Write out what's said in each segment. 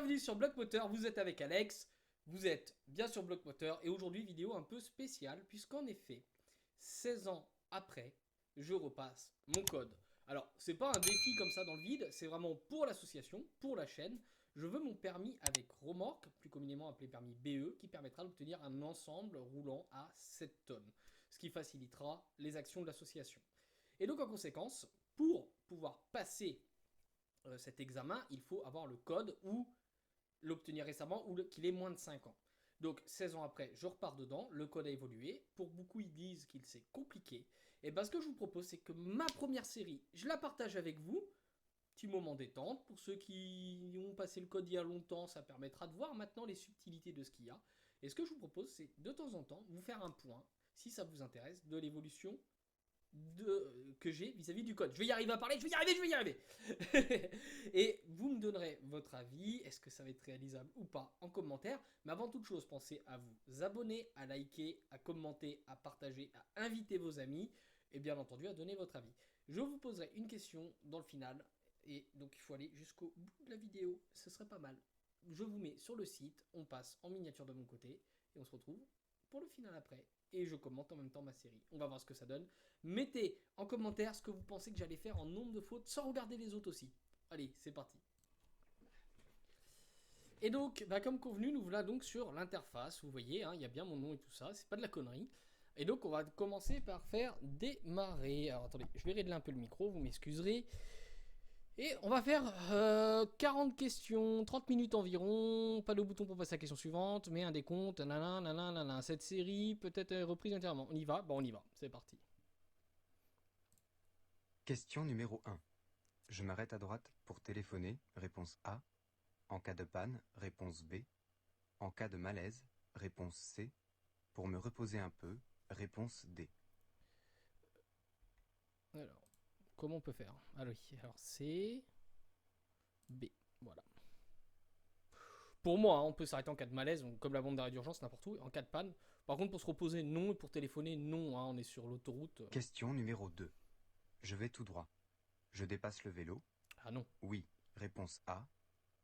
bienvenue sur Bloc Moteur, vous êtes avec Alex, vous êtes bien sur Bloc Moteur et aujourd'hui vidéo un peu spéciale puisqu'en effet, 16 ans après, je repasse mon code. Alors, c'est pas un défi comme ça dans le vide, c'est vraiment pour l'association, pour la chaîne. Je veux mon permis avec remorque, plus communément appelé permis BE, qui permettra d'obtenir un ensemble roulant à 7 tonnes, ce qui facilitera les actions de l'association. Et donc en conséquence, pour pouvoir passer cet examen, il faut avoir le code ou l'obtenir récemment ou qu'il ait moins de 5 ans. Donc 16 ans après, je repars dedans, le code a évolué. Pour beaucoup, ils disent qu'il c'est compliqué. Et bien ce que je vous propose, c'est que ma première série, je la partage avec vous. Petit moment détente. Pour ceux qui ont passé le code il y a longtemps, ça permettra de voir maintenant les subtilités de ce qu'il y a. Et ce que je vous propose, c'est de temps en temps, vous faire un point, si ça vous intéresse, de l'évolution que j'ai vis-à-vis du code. Je vais y arriver à parler, je vais y arriver. Et vous me donnerez votre avis, est-ce que ça va être réalisable ou pas en commentaire. Mais avant toute chose, pensez à vous abonner, à liker, à commenter, à partager, à inviter vos amis et bien entendu à donner votre avis. Je vous poserai une question dans le final et donc il faut aller jusqu'au bout de la vidéo, ce serait pas mal. Je vous mets sur le site, on passe en miniature de mon côté et on se retrouve pour le final après. Et je commente en même temps ma série. On va voir ce que ça donne. Mettez en commentaire ce que vous pensez que j'allais faire en nombre de fautes sans regarder les autres aussi. Allez, c'est parti. Et donc, comme convenu, nous voilà donc sur l'interface. Vous voyez, il y a bien mon nom et tout ça. C'est pas de la connerie. Et donc, on va commencer par faire démarrer. Alors, attendez, je vais régler un peu le micro, vous m'excuserez. Et on va faire 40 questions, 30 minutes environ. Pas de bouton pour passer à la question suivante, mais un décompte. Nanana. Cette série peut être reprise entièrement. On y va? Bon, on y va. C'est parti. Question numéro 1. Je m'arrête à droite pour téléphoner, réponse A. En cas de panne, réponse B. En cas de malaise, réponse C. Pour me reposer un peu, réponse D. Alors, comment on peut faire? Alors, C, B. Voilà. Pour moi, on peut s'arrêter en cas de malaise, comme la bombe d'arrêt d'urgence, n'importe où, en cas de panne. Par contre, pour se reposer, non. Et pour téléphoner, non. On est sur l'autoroute. Question numéro 2. Je vais tout droit. Je dépasse le vélo. Ah non. Oui, réponse A.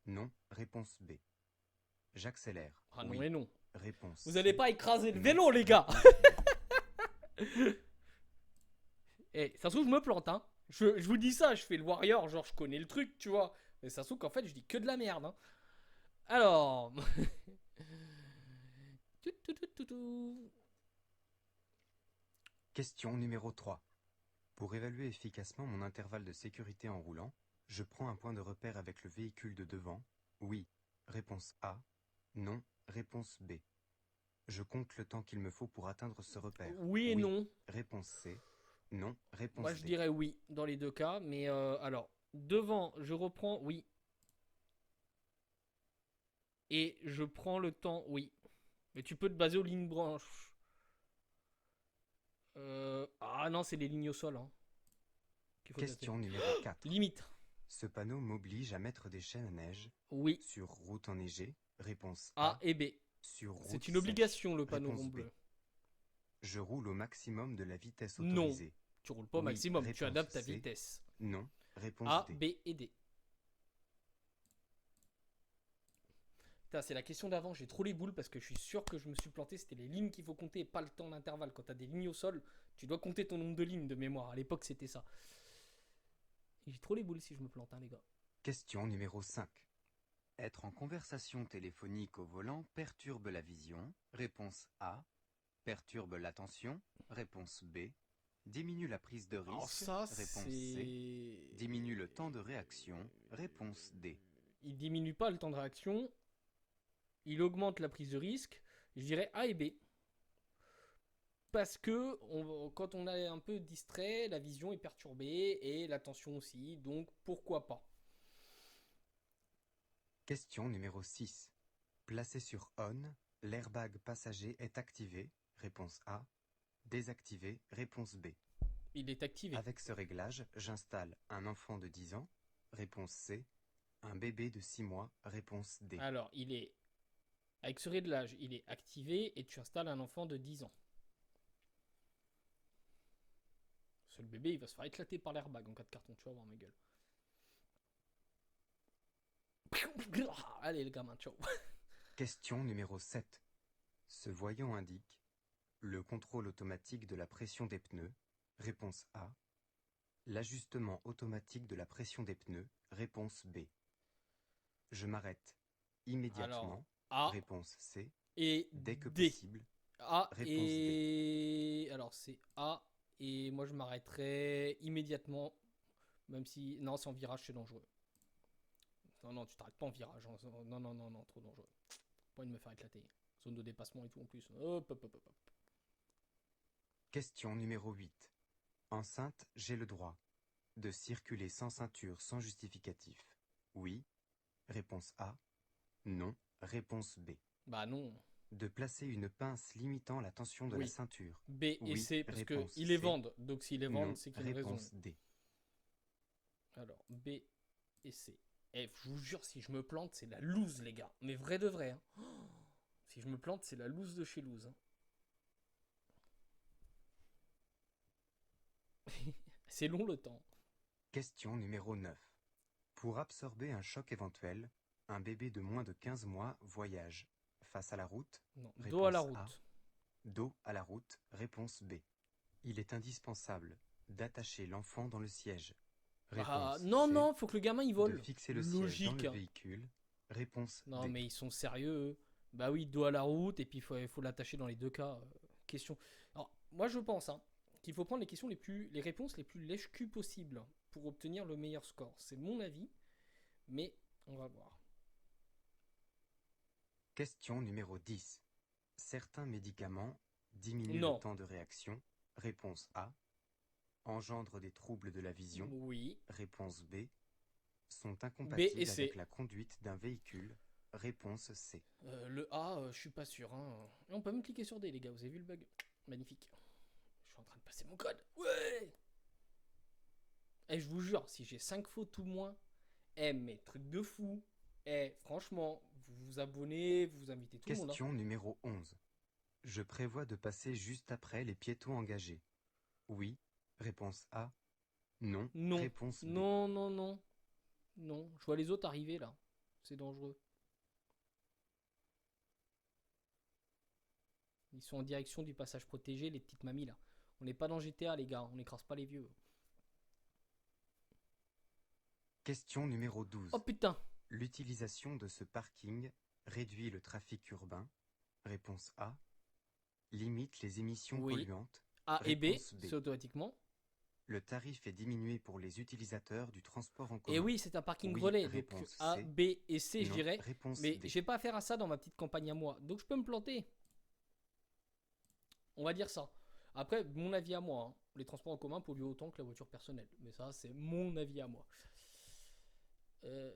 Non, réponse B. J'accélère. Ah non Oui, et non. réponse Vous C. allez pas écraser le Non, vélo, les gars. Et ça se trouve, je me plante, hein. Je vous dis ça, je fais le warrior, genre je connais le truc, tu vois. Mais ça se trouve qu'en fait, je dis que de la merde, hein. Alors. Question numéro 3. Pour évaluer efficacement mon intervalle de sécurité en roulant, je prends un point de repère avec le véhicule de devant. Oui, réponse A. Non, réponse B. Je compte le temps qu'il me faut pour atteindre ce repère. Oui et non. Réponse C. Non, réponse Moi, je D. dirais oui dans les deux cas. Mais alors, devant, je reprends oui. Et je prends le temps, oui. Mais tu peux te baser aux lignes branches. Ah non, c'est les lignes au sol. Hein, qu'il faut Question noter. numéro 4. Limite. Ce panneau m'oblige à mettre des chaînes à neige Oui. sur route enneigée. Réponse A A. et B. Sur route C'est une sèche. obligation le panneau Réponse rond B. bleu. Je roule au maximum de la vitesse Non. autorisée. Tu roules pas au Oui, maximum, tu réponse adaptes ta C. vitesse. Non, réponse A, D. B et D. Putain, c'est la question d'avant, j'ai trop les boules parce que je suis sûr que je me suis planté. C'était les lignes qu'il faut compter et pas le temps d'intervalle. Quand t'as des lignes au sol, tu dois compter ton nombre de lignes de mémoire. À l'époque, c'était ça. J'ai trop les boules si je me plante, hein, les gars. Question numéro 5. Être en conversation téléphonique au volant perturbe la vision. Réponse A. Perturbe l'attention. Réponse B. Diminue la prise de Alors risque. ça, Réponse C. Diminue le temps de réaction. Réponse D. Il diminue pas le temps de réaction. Il augmente la prise de risque. Je dirais A et B. Parce que quand on est un peu distrait, la vision est perturbée et l'attention aussi. Donc pourquoi pas. Question numéro 6. Placé sur ON, l'airbag passager est activé. Réponse A. Désactivé. Réponse B. Il est activé. Avec ce réglage, j'installe un enfant de 10 ans. Réponse C. Un bébé de 6 mois. Réponse D. Alors, avec ce réglage, il est activé et tu installes un enfant de 10 ans. Parce que le bébé, il va se faire éclater par l'airbag en cas de carton. Tu vas voir ma gueule. Allez, le gamin, ciao. Question numéro 7. Ce voyant indique le contrôle automatique de la pression des pneus. Réponse A. L'ajustement automatique de la pression des pneus. Réponse B. Je m'arrête Alors, immédiatement. A Réponse C. et Dès que D. possible. A Réponse et... Alors, c'est A. Et moi, je m'arrêterai immédiatement. Même si... Non, c'est en virage, c'est dangereux. Non, non, tu t'arrêtes pas en virage. Hein. Non, non, non, non, trop dangereux. Pas envie de me faire éclater. Zone de dépassement et tout en plus. Hop, hop, hop, hop. Question numéro 8. Enceinte, j'ai le droit de circuler sans ceinture sans justificatif. Oui. Réponse A. Non. Réponse B. Bah non. De placer une pince limitant la tension de la Oui. ceinture. B et Oui. C, parce que Réponse ils les C. vendent. Donc s'ils les vendent, Non. c'est qu'il y a une raison. Réponse D. Alors, B et C. Eh, je vous jure, si je me plante, c'est la loose, les gars. Mais vrai de vrai. Hein. Oh, si je me plante, c'est la loose de chez loose. Hein. C'est long le temps. Question numéro 9. Pour absorber un choc éventuel, un bébé de moins de 15 mois voyage face à la route. Non, dos Réponse à la A. route. Dos à la route. Réponse B. Il est indispensable d'attacher l'enfant dans le siège. Bah, Réponse non, C. non, faut que le gamin il De vole. fixer le siège dans Logique. le Hein. véhicule. Réponse Non, D. mais ils sont sérieux. Eux. Bah oui, dos à la route, et puis il faut l'attacher dans les deux cas. Question. Alors, moi je pense hein, qu'il faut prendre les réponses les plus lèche-cul possibles pour obtenir le meilleur score. C'est mon avis, mais on va voir. Question numéro 10. Certains médicaments diminuent Non. le temps de réaction. Réponse A. Engendrent des troubles de la vision. Oui. Réponse B. Sont B et incompatibles C. avec la conduite d'un véhicule. Réponse C. Le A, je suis pas sûr. Hein. Et on peut même cliquer sur D, les gars. Vous avez vu le bug? Magnifique. Je suis en train de passer mon code. Ouais. Et je vous jure, si j'ai 5 fautes ou moins, mais truc de fou. Franchement, vous vous abonnez, vous invitez tout le monde. Hein. Question numéro 11. Je prévois de passer juste après les piétons engagés. Oui. Réponse A. Non. Non. Réponse B. Non, non, non. Non. Je vois les autres arriver là. C'est dangereux. Ils sont en direction du passage protégé, les petites mamies là. On n'est pas dans GTA, les gars. On n'écrase pas les vieux. Question numéro 12. Oh putain. L'utilisation de ce parking réduit le trafic urbain. Réponse A. Limite les émissions Oui. polluantes. A et B, Réponse B. c'est automatiquement. Le tarif est diminué pour les utilisateurs du transport en commun. Et oui, c'est un parking Oui, relais. Donc réponse A, C. B et C, je Non, dirais. réponse Mais D. j'ai pas affaire à ça dans ma petite campagne à moi. Donc je peux me planter. On va dire ça. Après, mon avis à moi. Hein. Les transports en commun polluent autant que la voiture personnelle. Mais ça, c'est mon avis à moi. Ouais,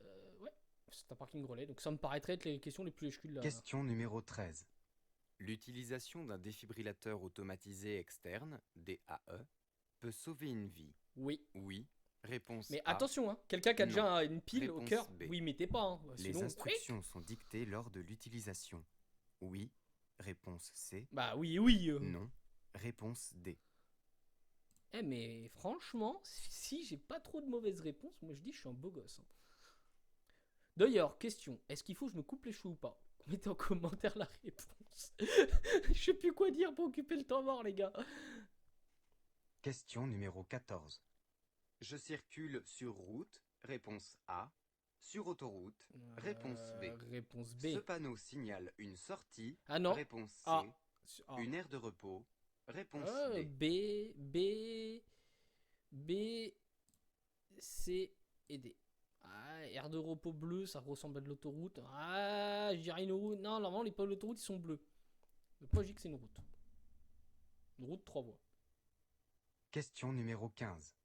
c'est un parking relais. Donc ça me paraîtrait être les questions les plus échues là. Question numéro 13. L'utilisation d'un défibrillateur automatisé externe, DAE, peut sauver une vie. Oui. Oui. Réponse Mais A. attention, hein, quelqu'un qui a Non. déjà une pile au Réponse cœur, B. oui, mettez pas. Hein. Les Sinon, instructions sont dictées lors de l'utilisation. Oui. Réponse C. bah oui, oui. Non. Réponse D. Mais franchement, si j'ai pas trop de mauvaises réponses, moi je dis je suis un beau gosse. Hein. D'ailleurs, question, est-ce qu'il faut que je me coupe les cheveux ou pas? Mettez en commentaire la réponse. Je sais plus quoi dire pour occuper le temps mort, les gars. Question numéro 14. Je circule sur route. Réponse A. Sur autoroute. Réponse B. Réponse B. Ce panneau signale une sortie. Ah non. Réponse C. A. A. Une aire de repos. Réponse B, B, C et D. Ah, aire de repos bleu, ça ressemble à de l'autoroute. Ah, je dirais une route. Non, normalement, les pôles d'autoroute, ils sont bleus. Donc moi, je dis que c'est une route. Une route 3 voies. Question numéro 15.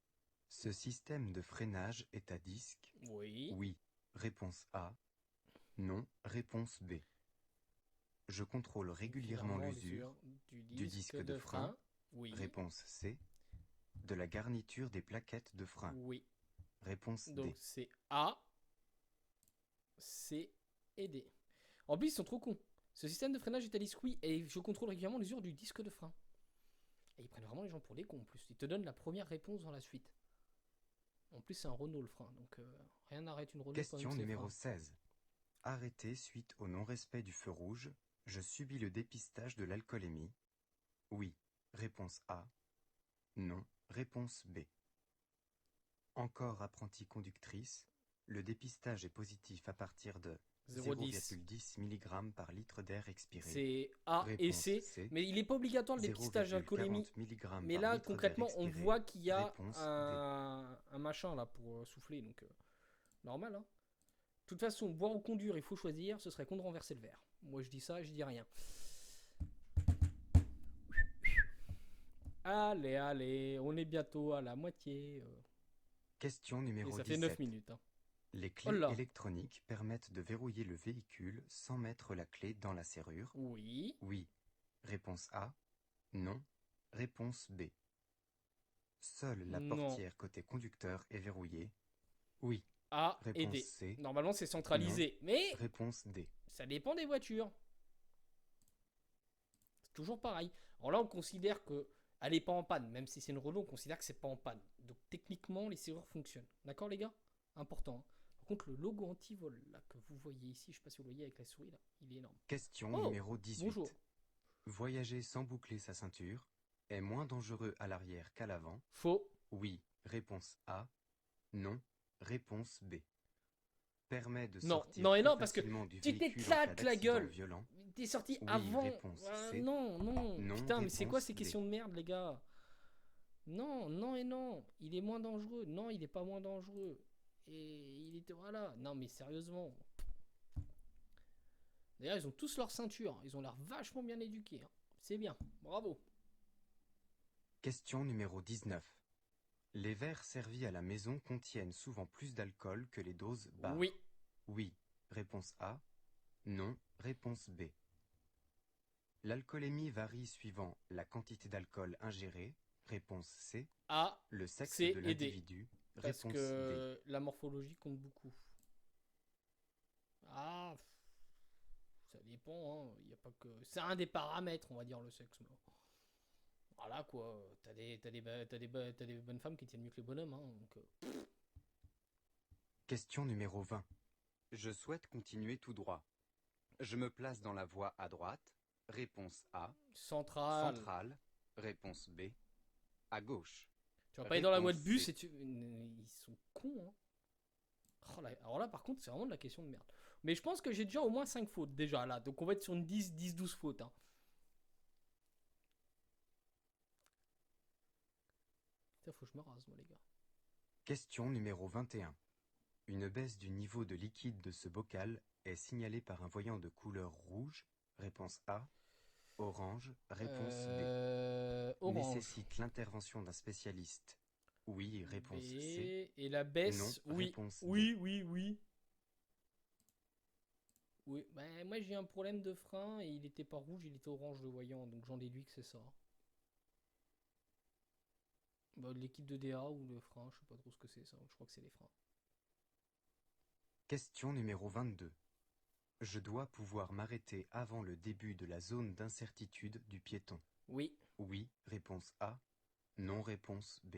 Ce système de freinage est à disque? Oui. Oui. Réponse A. Non. Réponse B. Je contrôle régulièrement l'usure du disque de frein. Oui. Réponse C. De la garniture des plaquettes de frein. Oui. Réponse Donc D. c'est A, C et D. En plus, ils sont trop cons. Ce système de freinage est à disque, oui, et je contrôle régulièrement l'usure du disque de frein. Et ils prennent vraiment les gens pour des cons en plus. Ils te donnent la première réponse dans la suite. En plus, c'est un Renault le frein, donc rien n'arrête une Renault. Question numéro 16. arrêté suite au non-respect du feu rouge. Je subis le dépistage de l'alcoolémie. Oui. Réponse A. Non. Réponse B. Encore apprentie conductrice. Le dépistage est positif à partir de 0,10. 0,10 mg par litre d'air expiré. C'est A et Réponse C. C. Mais il n'est pas obligatoire le dépistage d'alcoolémie. 0,40 mg Mais par là, litre d'air concrètement, on expiré. voit qu'il y a Réponse D. un machin là pour souffler. Donc, normal. Hein. De toute façon, boire ou conduire, il faut choisir. Ce serait con de renverser le verre. Moi, je dis ça, je dis rien. Allez, allez, on est bientôt à la moitié. Question numéro Et ça 17. fait 9 minutes. Hein. Les clés Oh là. électroniques permettent de verrouiller le véhicule sans mettre la clé dans la serrure. Oui. Oui. Réponse A. Non. Réponse B. Seule la Non. portière côté conducteur est verrouillée. Oui. A et Réponse D. C. Normalement, c'est centralisé. Mais Réponse D. ça dépend des voitures. C'est toujours pareil. Alors là, on considère que elle n'est pas en panne. Même si c'est une Renault, on considère que c'est pas en panne. Donc techniquement, les serrures fonctionnent. D'accord, les gars? Important. Hein. Par contre, le logo anti-vol là que vous voyez ici, je sais pas si vous le voyez avec la souris là, il est énorme. Question Oh, numéro 18. bonjour. Voyager sans boucler sa ceinture est moins dangereux à l'arrière qu'à l'avant. Faux. Oui. Réponse A. Non. Réponse B. Permet de Non, sortir non et plus non, parce que facilement du tu véhicule en cas t'éclates la d'accident gueule. violent. T'es sorti Oui, avant. réponse C. Non, non. Non, Putain, mais c'est quoi réponse ces D. questions de merde, les gars? Non, non et non. Il est moins dangereux. Non, il est pas moins dangereux. Et il était. Voilà. Non, mais sérieusement. D'ailleurs, ils ont tous leur ceinture. Ils ont l'air vachement bien éduqués. Hein. C'est bien. Bravo. Question numéro 19. Les verres servis à la maison contiennent souvent plus d'alcool que les doses bar. Oui. Oui. Réponse A. Non. Réponse B. L'alcoolémie varie suivant la quantité d'alcool ingérée. Réponse C. A, Le sexe C de et D. l'individu. Parce Réponse que la morphologie compte beaucoup. Ah, ça dépend. Hein. Y a pas que... C'est un des paramètres, on va dire, le sexe. Mais... Voilà quoi. T'as des bonnes femmes qui tiennent mieux que les bonhommes. Hein, donc, D. Question numéro 20. Je souhaite continuer tout droit. Je me place dans la voie à droite. Réponse A. centrale. Centrale. Réponse B. À gauche. Tu vas pas aller dans la voie de Réponse bus C. et tu... Ils sont cons. Hein. Oh là, alors là, par contre, c'est vraiment de la question de merde. Mais je pense que j'ai déjà au moins 5 fautes déjà là. Donc on va être sur une 10-12 fautes. Hein. Putain, faut que je me rase, moi, les gars. Question numéro 21. Une baisse du niveau de liquide de ce bocal est signalée par un voyant de couleur rouge. Réponse A. Orange. Réponse B. Orange. Nécessite l'intervention d'un spécialiste. Oui. Réponse B. C. Et la baisse, Non. oui. Réponse D. Oui. Oui, bah, moi j'ai eu un problème de frein et il était pas rouge, il était orange le voyant, donc j'en déduis que c'est ça. Bah, l'équipe de DA ou le frein, je sais pas trop ce que c'est ça, je crois que c'est les freins. Question numéro 22. Je dois pouvoir m'arrêter avant le début de la zone d'incertitude du piéton. Oui. Oui. Réponse A. Non. Réponse B.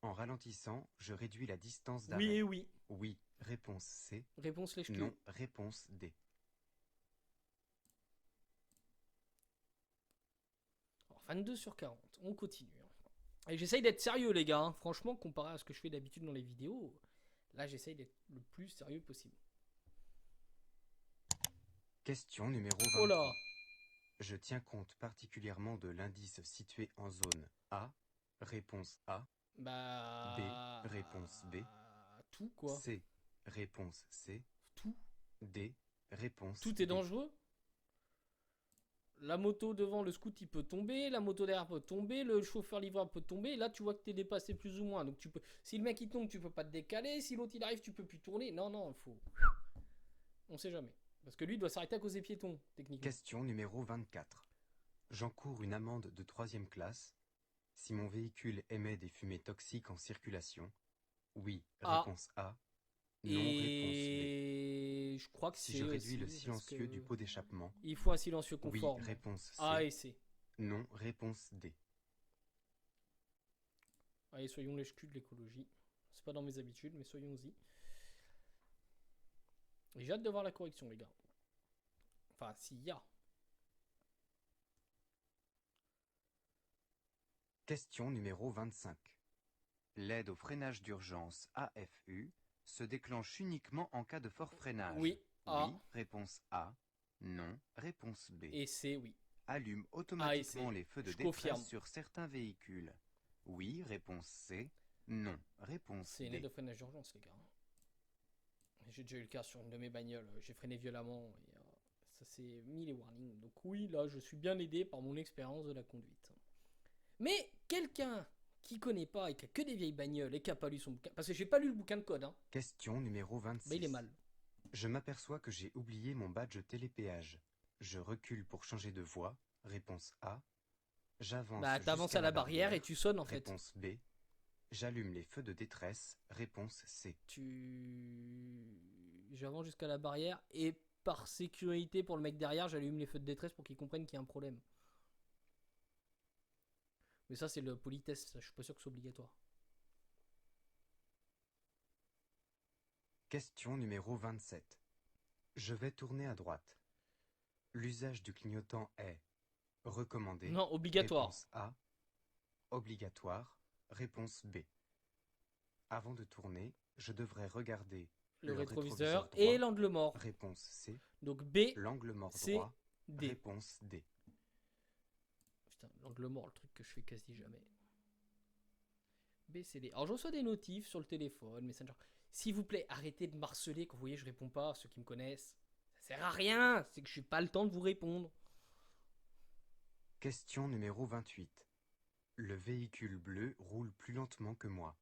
En ralentissant, je réduis la distance d'arrêt. Oui et oui. Oui. Réponse C. Réponse lèche-cul. Non. Réponse D. Alors, 22 sur 40, on continue. Et j'essaye d'être sérieux les gars, hein. Franchement, comparé à ce que je fais d'habitude dans les vidéos, là j'essaye d'être le plus sérieux possible. Question numéro 23. Oh là. Je tiens compte particulièrement de l'indice situé en zone A. Réponse A. Bah... B. Réponse B. Tout quoi. C. Réponse C. Tout. D. Réponse Tout D. est dangereux. La moto devant, le scoot il peut tomber, la moto derrière peut tomber, le chauffeur livreur peut tomber. Là tu vois que t'es dépassé plus ou moins. Donc tu peux. Si le mec il tombe, tu peux pas te décaler. Si l'autre il arrive, tu peux plus tourner. Non, il faut. On sait jamais. Parce que lui il doit s'arrêter à cause des piétons, techniquement. Question numéro 24. J'encours une amende de 3e classe si mon véhicule émet des fumées toxiques en circulation. Oui. A. Réponse A. Non. Réponse B. Et je crois que Si c'est je réduis aussi, le parce silencieux que du pot d'échappement. il faut un silencieux Oui. conforme. Réponse C. A et C. Non. Réponse D. Allez, soyons lèche-cul de l'écologie. C'est pas dans mes habitudes, mais soyons-y. Et j'ai hâte de voir la correction, les gars. Enfin, s'il y a. Question numéro 25. L'aide au freinage d'urgence AFU se déclenche uniquement en cas de fort freinage. Oui, A. Oui, réponse A. Non, réponse B. Et C, oui. Allume A et automatiquement C. les feux de Je confirme. détresse sur certains véhicules. Oui, réponse C. Non, réponse C'est une aide D. au freinage d'urgence, les gars. J'ai déjà eu le cas sur une de mes bagnoles. J'ai freiné violemment et ça s'est mis les warnings. Donc oui, là, je suis bien aidé par mon expérience de la conduite. Mais quelqu'un qui connaît pas et qui a que des vieilles bagnoles et qui a pas lu son bouquin, parce que j'ai pas lu le bouquin de code, hein. Question numéro 26. Bah il est mal. Je m'aperçois que j'ai oublié mon badge télépéage. Je recule pour changer de voie. Réponse A. J'avance Bah t'avances jusqu'à à la barrière et tu sonnes en fait. Réponse B. J'allume les feux de détresse. Réponse C. J'avance jusqu'à la barrière et par sécurité pour le mec derrière, j'allume les feux de détresse pour qu'il comprenne qu'il y a un problème. Mais ça c'est le politesse, ça, je suis pas sûr que c'est obligatoire. Question numéro 27. Je vais tourner à droite. L'usage du clignotant est recommandé. Non, obligatoire. Réponse A. Obligatoire. Réponse B. Avant de tourner, je devrais regarder Le rétroviseur droit. et l'angle mort. Réponse C. Donc B, L'angle mort C, droit. D. Réponse D. Putain, l'angle mort, le truc que je fais quasi jamais. B, C, D. Alors je reçois des notifs sur le téléphone, Messenger. S'il vous plaît, arrêtez de marceler quand vous voyez je réponds pas, ceux qui me connaissent. Ça sert à rien, c'est que je n'ai pas le temps de vous répondre. Question numéro 28. Le véhicule bleu roule plus lentement que moi.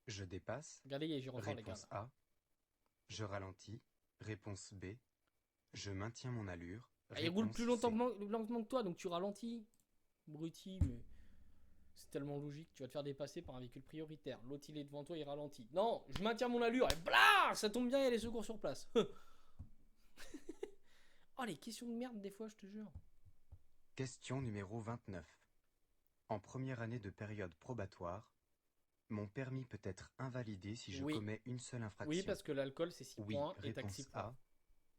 Je dépasse. Regardez, j'y rentre les gars. Réponse A. Je ralentis. Réponse B. Je maintiens mon allure. Ah, il roule plus C. lentement que toi, donc tu ralentis. Bruti, mais c'est tellement logique. Tu vas te faire dépasser par un véhicule prioritaire. L'autre, il est devant toi, il ralentit. Non, je maintiens mon allure et blah, ça tombe bien, il y a les secours sur place. Oh, les questions de merde, des fois, je te jure. Question numéro 29. En première année de période probatoire, mon permis peut être invalidé si je Oui. commets une seule infraction. Oui, parce que l'alcool, c'est 6 Oui, points et réponse taxi points. A.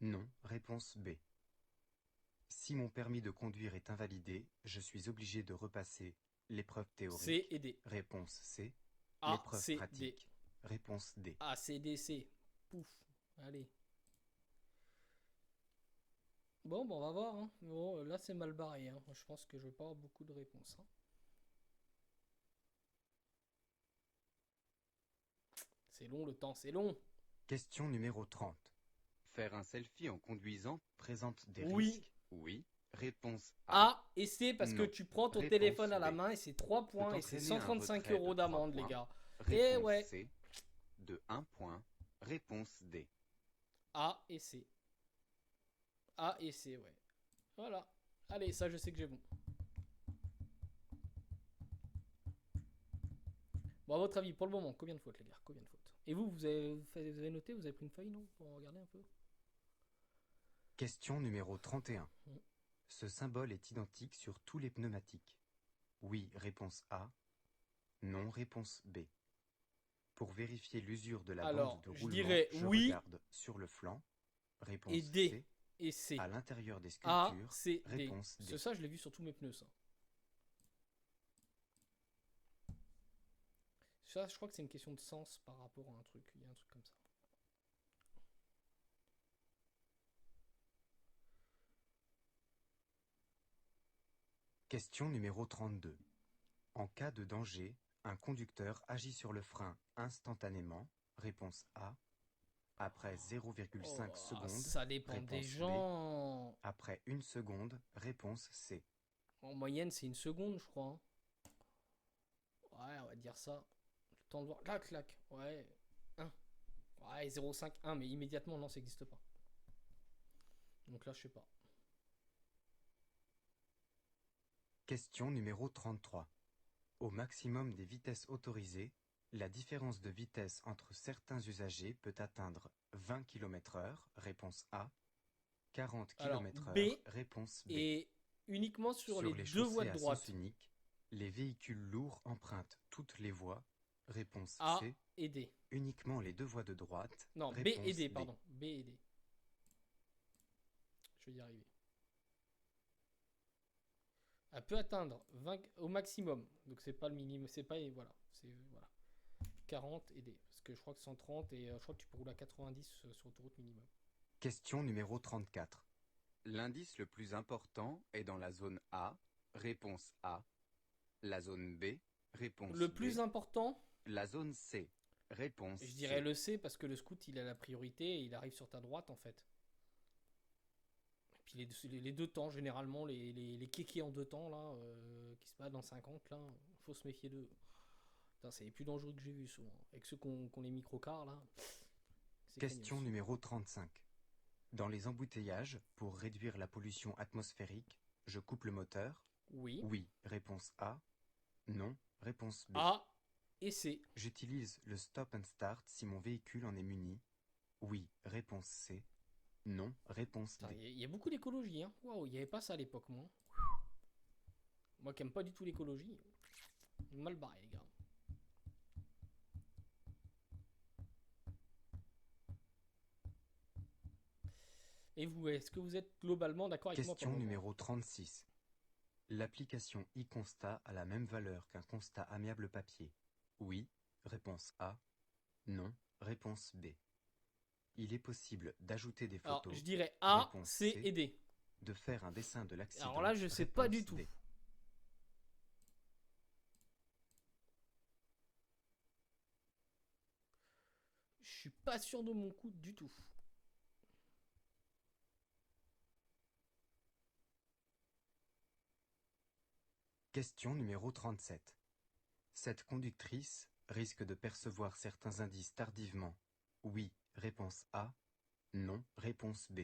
Non, réponse B. Si mon permis de conduire est invalidé, je suis obligé de repasser l'épreuve théorique. C et D. Réponse C. A, L'épreuve C, D. pratique. Réponse D. A, C, D, C. Pouf. Allez. Bon, on va voir. Hein. Bon, là, c'est mal barré. Hein. Je pense que je vais pas avoir beaucoup de réponses. Hein. C'est long, le temps, c'est long. Question numéro 30. Faire un selfie en conduisant présente des Oui. risques. Oui. Réponse A. A et C parce que Non. tu prends ton Réponse téléphone à la B. main et c'est 3 points et c'est Peut entraîner un 135 retrait de € 3 d'amende, les points. gars. Réponse ouais. C. De 1 point. Réponse D. A et C. A et C, ouais. Voilà. Allez, ça, je sais que j'ai bon. Bon, à votre avis, pour le moment, combien de fautes, les gars? Combien de fautes? Et vous avez noté? Vous avez pris une feuille, non? Pour regarder un peu. Question numéro 31. Mm. Ce symbole est identique sur tous les pneumatiques. Oui, réponse A. Non, réponse B. Pour vérifier l'usure de la Alors, bande de je roulement, dirais je oui. regarde sur le flanc. Réponse Et D. C. Et C. À l'intérieur des A, sculptures. C, D. Réponse D. Ça, je l'ai vu sur tous mes pneus, ça. Ça, je crois que c'est une question de sens par rapport à un truc. Il y a un truc comme ça. Question numéro 32. En cas de danger, un conducteur agit sur le frein instantanément. Réponse A. Après 0,5 secondes. Ça dépend des Réponse B. gens. Après 1 seconde. Réponse C. En moyenne, c'est 1 seconde, je crois. Ouais, on va dire ça. Le temps de voir. Clac, clac. Ouais. 1. Ouais, 0,5, 1, mais immédiatement, non, ça n'existe pas. Donc là, je sais pas. Question numéro 33. Au maximum des vitesses autorisées, la différence de vitesse entre certains usagers peut atteindre 20 km/h. Réponse A. 40 Alors, km/h. B. Réponse B. Et uniquement sur les deux chaussées voies de à droite. sens unique, les véhicules lourds empruntent toutes les voies, Réponse A C. et D. Uniquement les deux voies de droite. Non, B Réponse et D, D. pardon. B et D. Je vais y arriver. Elle peut atteindre 20 au maximum. Donc c'est pas le minimum, c'est pas voilà, c'est voilà. 40 et D parce que je crois que 130 et je crois que tu peux rouler à 90 sur autoroute minimum. Question numéro 34. L'indice le plus important est dans la zone A. Réponse A. La zone B. Réponse Le B. plus important, La zone C. Réponse je dirais C. le C parce que le scout il a la priorité et il arrive sur ta droite en fait. Et puis les deux temps, généralement, les kékés en deux temps là, qui se battent dans 50 là, faut se méfier d'eux. Putain, c'est les plus dangereux que j'ai vu souvent. Avec ceux qui ont les microcars là. Question craignos. numéro 35. Dans les embouteillages, pour réduire la pollution atmosphérique, je coupe le moteur. Oui. Oui. Réponse A. Non. Réponse B. A et C. J'utilise le stop and start si mon véhicule en est muni. Oui. Réponse C. Non. Réponse D. Il y a beaucoup d'écologie. Hein. Waouh, il n'y avait pas ça à l'époque, moi. Moi qui aime pas du tout l'écologie. Mal barré, les gars. Et vous, est-ce que vous êtes globalement d'accord avec moi pour Question le moment? numéro 36. L'application e-constat a la même valeur qu'un constat amiable papier. Oui. Réponse A. Non. Réponse B. Il est possible d'ajouter des Alors, photos. je dirais A, Réponse C C. et D. De faire un dessin de l'accident. Alors là, je sais pas Réponse du tout. D. Je suis pas sûr de mon coup du tout. Question numéro 37. Cette conductrice risque de percevoir certains indices tardivement. Oui. Réponse A. Non. Réponse B.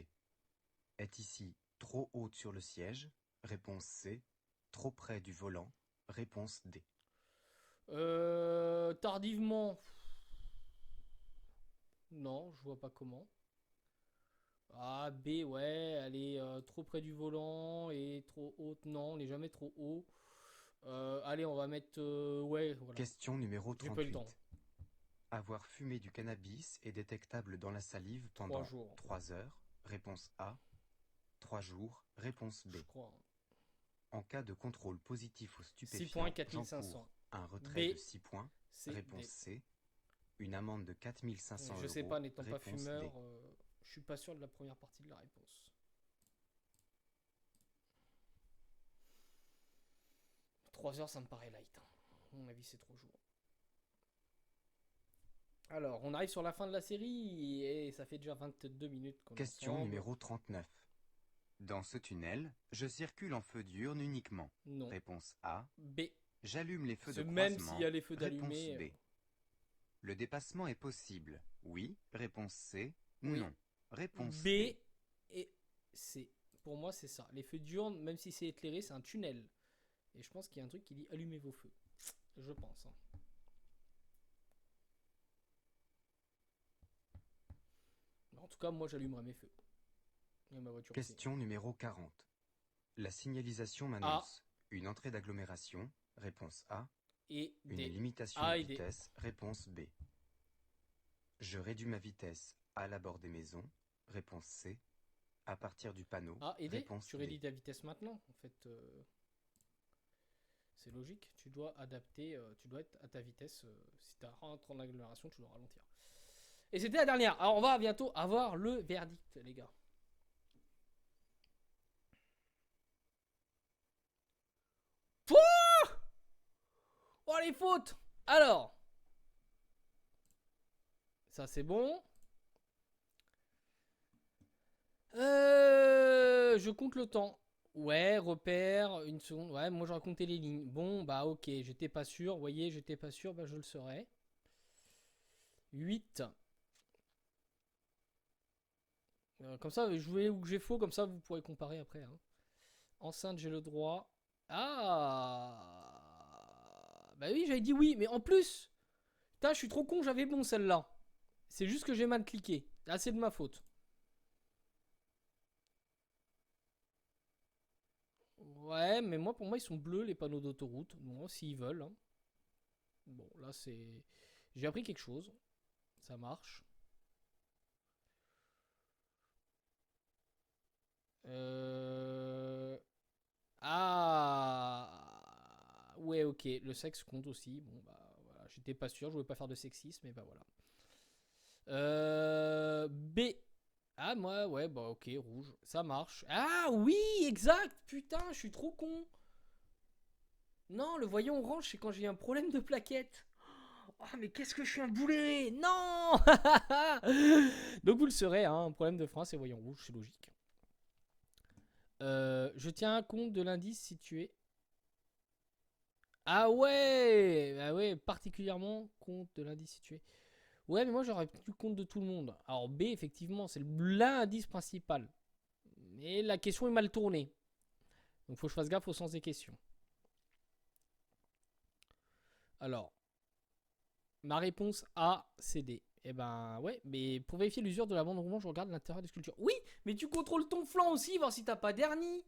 Est ici trop haute sur le siège. Réponse C. Trop près du volant. Réponse D. Tardivement. Non, je vois pas comment. A, B, ouais, elle est trop près du volant et trop haute. Non, on n'est jamais trop haut. Allez, on va mettre. Ouais, voilà. Question numéro J'ai pas eu le 38. temps. Avoir fumé du cannabis est détectable dans la salive 3 pendant jours, 3 heures. Réponse A. 3 jours. Réponse B. je crois. En cas de contrôle positif aux 6 stupéfiants, points, 4500. j'encours un retrait B, de 6 points. C, Réponse D. C. Une amende de 4500 Je euros. sais pas, n'étant pas Réponse fumeur, D. je suis pas sûr de la première partie de la réponse. 3 heures, ça me paraît light. Hein. À mon avis, c'est trop jours. Alors, on arrive sur la fin de la série et ça fait déjà 22 minutes qu'on est Question ensemble. numéro 39. Dans ce tunnel, je circule en feu diurne uniquement. Non. Réponse A. B. J'allume les feux de Même croisement. s'il y a les feux Réponse d'allumé. B. Le dépassement est possible. Oui. Réponse C. Oui. Non. Réponse B D. et C. Pour moi, c'est ça. Les feux diurnes, même si c'est éclairé, c'est un tunnel. Et je pense qu'il y a un truc qui dit allumez vos feux. Je pense. Hein. En tout cas, moi, j'allumerai mes feux. Et ma voiture aussi. Question numéro 40. La signalisation m'annonce une entrée d'agglomération. Réponse A. Et Une D. limitation A de et D. vitesse. Réponse B. Je réduis ma vitesse à l'abord des maisons. Réponse C. À partir du panneau. A et D. Réponse Tu D. réduis ta vitesse maintenant. En fait, c'est logique. Tu dois adapter. Tu dois être à ta vitesse. Si tu rentres en agglomération, tu dois ralentir. Et c'était la dernière. Alors, on va bientôt avoir le verdict, les gars. Oh, les fautes! Alors, ça c'est bon. Je compte le temps. Ouais, repère, une seconde. Ouais, moi j'aurais compté les lignes. Bon, bah ok, j'étais pas sûr. Vous voyez, j'étais pas sûr, bah je le saurais. 8. Comme ça, jouez où j'ai faux, comme ça vous pourrez comparer après. Hein. Enceinte, j'ai le droit. Ah! Bah oui, j'avais dit oui, mais en plus, putain, je suis trop con, j'avais bon celle-là. C'est juste que j'ai mal cliqué. Ah, c'est de ma faute. Ouais, mais moi, pour moi, ils sont bleus, les panneaux d'autoroute. Bon, s'ils veulent. Hein. Bon, là, c'est... J'ai appris quelque chose. Ça marche. Ah... Ouais, ok. Le sexe compte aussi. Bon, bah, voilà. J'étais pas sûr. Je voulais pas faire de sexisme, mais bah, voilà. B. Ah, moi, ouais, bah, ok, rouge. Ça marche. Ah, oui, exact. Putain, je suis trop con. Non, le voyant orange, c'est quand j'ai un problème de plaquette. Oh, mais qu'est-ce que je suis un boulet. Non. Donc, vous le saurez, hein, un problème de frein, c'est voyant rouge, c'est logique. Je tiens compte de l'indice situé. Ah ouais, particulièrement compte de l'indice situé. Ouais, mais moi j'aurais tenu compte de tout le monde. Alors B, effectivement, c'est l'indice principal. Mais la question est mal tournée. Donc faut que je fasse gaffe au sens des questions. Alors, ma réponse A, c'est D. Eh ben ouais, mais pour vérifier l'usure de la bande roulement, je regarde l'intérieur des sculptures. Oui, mais tu contrôles ton flanc aussi, voir si t'as pas dernier.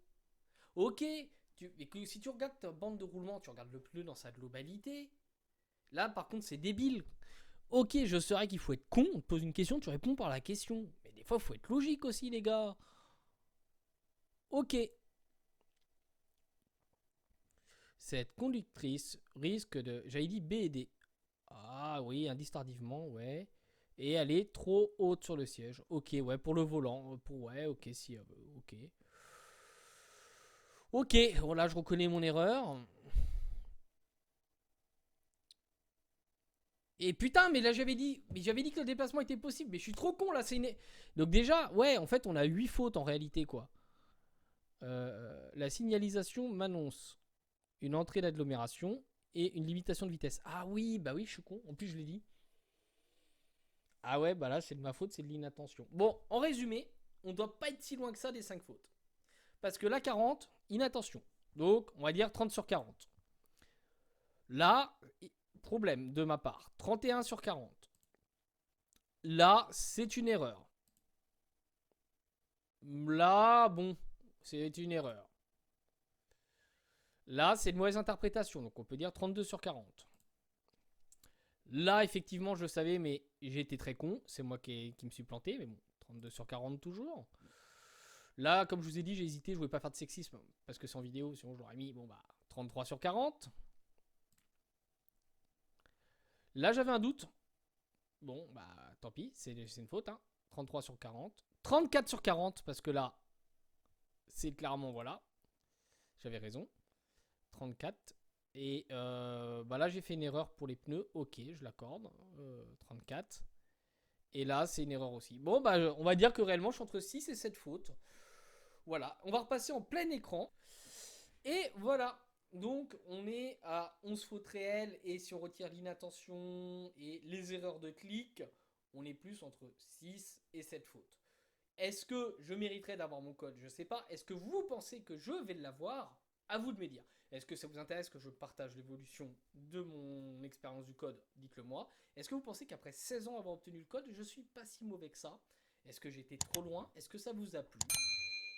Ok, mais si tu regardes ta bande de roulement, tu regardes le pneu dans sa globalité. Là, par contre, c'est débile. Ok, je saurais qu'il faut être con, on te pose une question, tu réponds par la question. Mais des fois, il faut être logique aussi, les gars. Ok. Cette conductrice risque de... J'avais dit B et D. Ah oui, indice tardivement, ouais. Et elle est trop haute sur le siège. Ok, ouais, pour le volant. Ouais, ok, si, ok. Ok, bon là, je reconnais mon erreur. Et putain, mais là j'avais dit que le déplacement était possible, mais je suis trop con là, c'est une... Donc déjà, ouais, en fait, on a 8 fautes en réalité, quoi. La signalisation m'annonce une entrée d'agglomération et une limitation de vitesse. Ah oui, bah oui, je suis con, en plus je l'ai dit. Ah ouais, bah là, c'est de ma faute, c'est de l'inattention. Bon, en résumé, on doit pas être si loin que ça des 5 fautes. Parce que là, 40, inattention. Donc, on va dire 30 sur 40. Là, problème de ma part, 31 sur 40. Là, c'est une erreur. Là, bon, c'est une erreur. Là, c'est une mauvaise interprétation, donc on peut dire 32 sur 40. Là, effectivement, je savais, mais j'ai été très con. C'est moi qui me suis planté, mais bon, 32 sur 40 toujours. Là, comme je vous ai dit, j'ai hésité, je voulais pas faire de sexisme, parce que c'est en vidéo, sinon je l'aurais mis, bon bah, 33 sur 40. Là, j'avais un doute. Bon, bah, tant pis, c'est une faute, hein. 33 sur 40. 34 sur 40, parce que là, c'est clairement, voilà. J'avais raison. 34. Et bah là, j'ai fait une erreur pour les pneus. Ok, je l'accorde. 34. Et là, c'est une erreur aussi. Bon, bah, on va dire que réellement, je suis entre 6 et 7 fautes. Voilà, on va repasser en plein écran. Et voilà. Donc, on est à 11 fautes réelles. Et si on retire l'inattention et les erreurs de clic, on est plus entre 6 et 7 fautes. Est-ce que je mériterais d'avoir mon code? Je sais pas. Est-ce que vous pensez que je vais l'avoir? À vous de me dire. Est-ce que ça vous intéresse que je partage l'évolution de mon expérience du code? Dites-le moi. Est-ce que vous pensez qu'après 16 ans avoir obtenu le code, je suis pas si mauvais que ça? Est-ce que j'étais trop loin? Est-ce que ça vous a plu?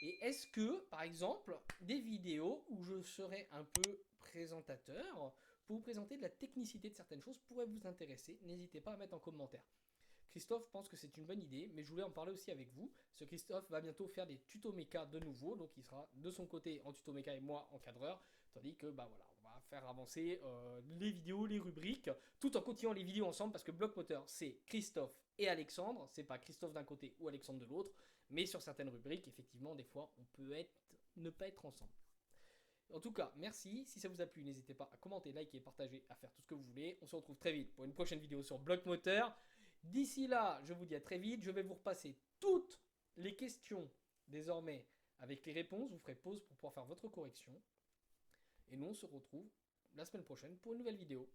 Et est-ce que, par exemple, des vidéos où je serais un peu présentateur pour vous présenter de la technicité de certaines choses pourraient vous intéresser? N'hésitez pas à mettre en commentaire. Christophe pense que c'est une bonne idée, mais je voulais en parler aussi avec vous. Ce Christophe va bientôt faire des tutos méca de nouveau, donc il sera de son côté en tuto méca et moi en cadreur, tandis que bah voilà, on va faire avancer les vidéos, les rubriques, tout en continuant les vidéos ensemble, parce que Bloc Moteur c'est Christophe et Alexandre, c'est pas Christophe d'un côté ou Alexandre de l'autre, mais sur certaines rubriques, effectivement, des fois, on peut ne pas être ensemble. En tout cas, merci. Si ça vous a plu, n'hésitez pas à commenter, liker, partager, à faire tout ce que vous voulez. On se retrouve très vite pour une prochaine vidéo sur Bloc Moteur. D'ici là, je vous dis à très vite. Je vais vous repasser toutes les questions désormais avec les réponses. Vous ferez pause pour pouvoir faire votre correction. Et nous, on se retrouve la semaine prochaine pour une nouvelle vidéo.